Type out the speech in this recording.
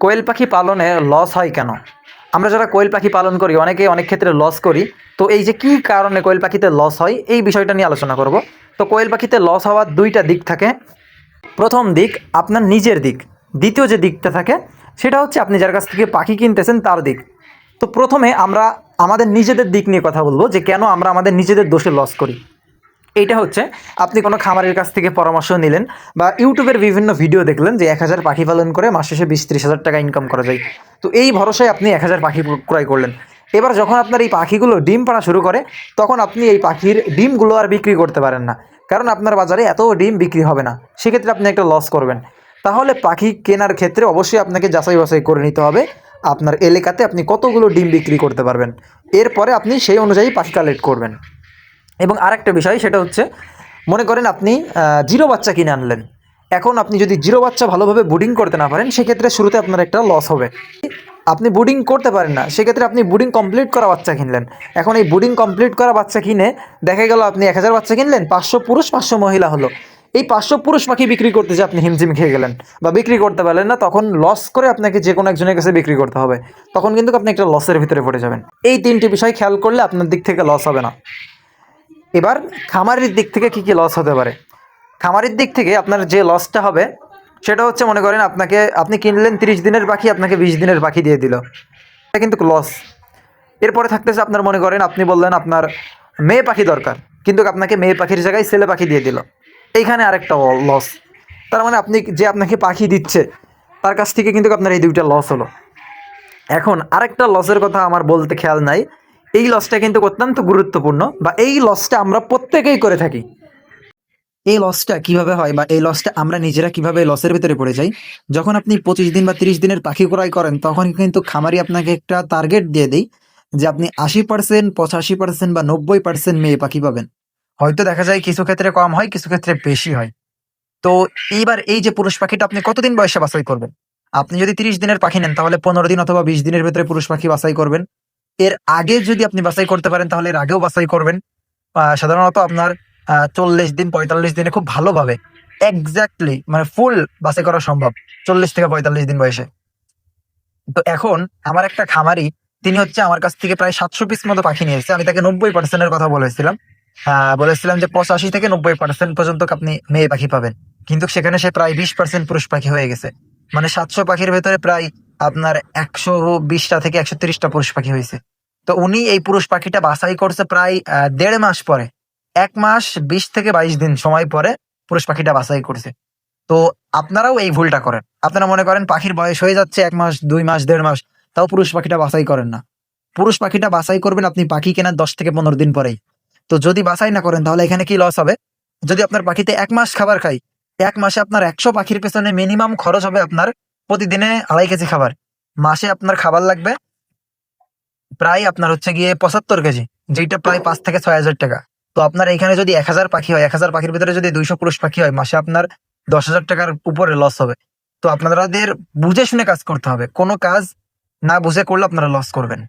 কোয়েল পাখি পালনে লস হয় কেন? আমরা যারা কোয়েল পাখি পালন করি অনেকেই অনেক ক্ষেত্রে লস করি। তো এই যে কী কারণে কোয়েল পাখিতে লস হয় এই বিষয়টা নিয়ে আলোচনা করব। তো কোয়েল পাখিতে লস হওয়ার দুইটা দিক থাকে। প্রথম দিক আপনার নিজের দিক, দ্বিতীয় যে দিকটা থাকে সেটা হচ্ছে আপনি যার কাছ থেকে পাখি কিনতেছেন তার দিক। তো প্রথমে আমরা আমাদের নিজেদের দিক নিয়ে কথা বলবো যে কেন আমরা আমাদের নিজেদের দোষে লস করি। এইটা হচ্ছে, আপনি কোনো খামারের কাছ থেকে পরামর্শ নিলেন বা ইউটিউবের বিভিন্ন ভিডিও দেখলেন যে 1000 পাখি পালন করে মাস শেষে 20-30 হাজার টাকা ইনকাম করা যায়। তো এই ভরসায় আপনি 1000 পাখি ক্রয় করলেন। এবার যখন আপনার এই পাখিগুলো ডিম পাড়া শুরু করে তখন আপনি এই পাখির ডিমগুলো আর বিক্রি করতে পারেন না, কারণ আপনার বাজারে এত ডিম বিক্রি হবে না। সেক্ষেত্রে আপনি একটা লস করবেন। তাহলে পাখি কেনার ক্ষেত্রে অবশ্যই আপনাকে যাচাই বাছাই করে নিতে হবে আপনার এলাকাতে আপনি কতগুলো ডিম বিক্রি করতে পারবেন। এরপরে আপনি সেই অনুযায়ী পাখি কালেক্ট করবেন। এবং আরেকটা বিষয় সেটা হচ্ছে, মনে করেন আপনি জিরো বাচ্চা কিনে আনলেন। এখন আপনি যদি জিরো বাচ্চা ভালোভাবে বুডিং করতে না পারেন সেক্ষেত্রে শুরুতে আপনার একটা লস হবে। আপনি বুডিং করতে পারেন না, সেক্ষেত্রে আপনি বুডিং কমপ্লিট করা বাচ্চা কিনলেন। এখন এই বুডিং কমপ্লিট করা বাচ্চা কিনে দেখা গেল আপনি 1000 বাচ্চা কিনলেন, 500 পুরুষ 500 মহিলা হলো। এই 500 পুরুষ পাখি বিক্রি করতে যে আপনি হিমজিম খেয়ে গেলেন বা বিক্রি করতে পারলেন না, তখন লস করে আপনাকে যে কোনো একজনের কাছে বিক্রি করতে হবে। তখন কিন্তু আপনি একটা লসের ভিতরে পড়ে যাবেন। এই তিনটি বিষয় খেয়াল করলে আপনার দিক থেকে লস হবে না। এবার খামারের দিক থেকে কী কী লস হতে পারে? খামারের দিক থেকে আপনার যে লসটা হবে সেটা হচ্ছে, মনে করেন আপনি কিনলেন 30 দিনের পাখি, আপনাকে 20 দিনের পাখি দিয়ে দিল, এটা কিন্তু লস। এরপরে থাকতেছে আপনার, মনে করেন আপনি বললেন আপনার মেয়ে পাখি দরকার, কিন্তু আপনাকে মেয়ে পাখির জায়গায় ছেলে পাখি দিয়ে দিল, এইখানে আরেকটা লস। তার মানে আপনাকে পাখি দিচ্ছে তার কাছ থেকে কিন্তু আপনার এই দুইটা লস হলো। এখন আরেকটা লসের কথা আমার বলতে খেয়াল নাই, এই লসটা কিন্তু অত্যন্ত গুরুত্বপূর্ণ বা এই লসটা আমরা প্রত্যেকেই করে থাকি। এই লসটা কিভাবে হয় বা এই লসটা আমরা নিজেরা কিভাবে এই লসের ভিতরে পড়ে যাই? যখন আপনি 25 দিন বা 30 দিনের পাখি ক্রয় করেন তখন কিন্তু খামারি আপনাকে একটা টার্গেট দিয়ে দেয় যে আপনি 80%, 85% বা 90% মেয়ে পাখি পাবেন। হয়তো দেখা যায় কিছু ক্ষেত্রে কম হয়, কিছু ক্ষেত্রে বেশি হয়। তো এইবার এই যে পুরুষ পাখিটা আপনি কতদিন বয়সে বাছাই করবেন? আপনি যদি 30 দিনের পাখি নেন তাহলে 15 দিন অথবা 20 দিনের ভেতরে পুরুষ পাখি বাছাই করবেন। এর আগে যদি আপনি বাছাই করতে পারেন তাহলে এর আগেও বাছাই করবেন। সাধারণত আপনার 40 দিন 45 দিনে খুব ভালোভাবে এক্স্যাক্টলি মানে ফুল বাছাই করা সম্ভব 40 থেকে 45 দিন বয়সে। তো এখন আমার একটা খামারি, তিনি হচ্ছে আমার কাছ থেকে প্রায় 700 পিস মতো পাখি নিয়ে এসেছে। আমি তাকে 90% এর কথা বলেছিলাম। বলেছিলাম যে 85 থেকে 90% পর্যন্ত আপনি মেয়ে পাখি পাবেন, কিন্তু সেখানে সে প্রায় 20% পুরুষ পাখি হয়ে গেছে। মানে 700 পাখির ভেতরে প্রায় আপনার 120টা থেকে 130টা পুরুষ পাখি হয়েছে। তো উনি এই পুরুষ পাখিটা বাছাই করছে প্রায় 1.5 মাস পরে, 1 মাস 20 থেকে 22 দিন সময় পরে পুরুষ পাখিটা বাছাই করছে। তো আপনারাও এই ভুলটা করেন। আপনারা মনে করেন পাখির বয়স হয়ে যাচ্ছে 1 মাস, 2 মাস, 1.5 মাস, তাও পুরুষ পাখিটা বাছাই করেন না। পুরুষ পাখিটা বাছাই করবেন আপনি পাখি কেনার 10 থেকে 15 দিন পরেই। তো যদি বাছাই না করেন তাহলে এখানে কি লস হবে? যদি আপনার পাখিতে 1 মাস খাবার খায়, 1 মাসে আপনার 100 পাখির পেছনে মিনিমাম খরচ হবে আপনার প্রতিদিনে 2.5 কেজি খাবার। মাসে আপনার খাবার লাগবে প্রায় আপনার হচ্ছে গিয়ে 75 কেজি, যেটা প্রায় 5 থেকে 6 হাজার টাকা। তো আপনার এখানে যদি 1000 পাখি হয়, 1000 পাখির ভিতরে যদি 200 পুরুষ পাখি হয়, মাসে আপনার 10,000 টাকার উপরে লস হবে। তো আপনাদের বুঝে শুনে কাজ করতে হবে, কোনো কাজ না বুঝে করলে আপনারা লস করবেন।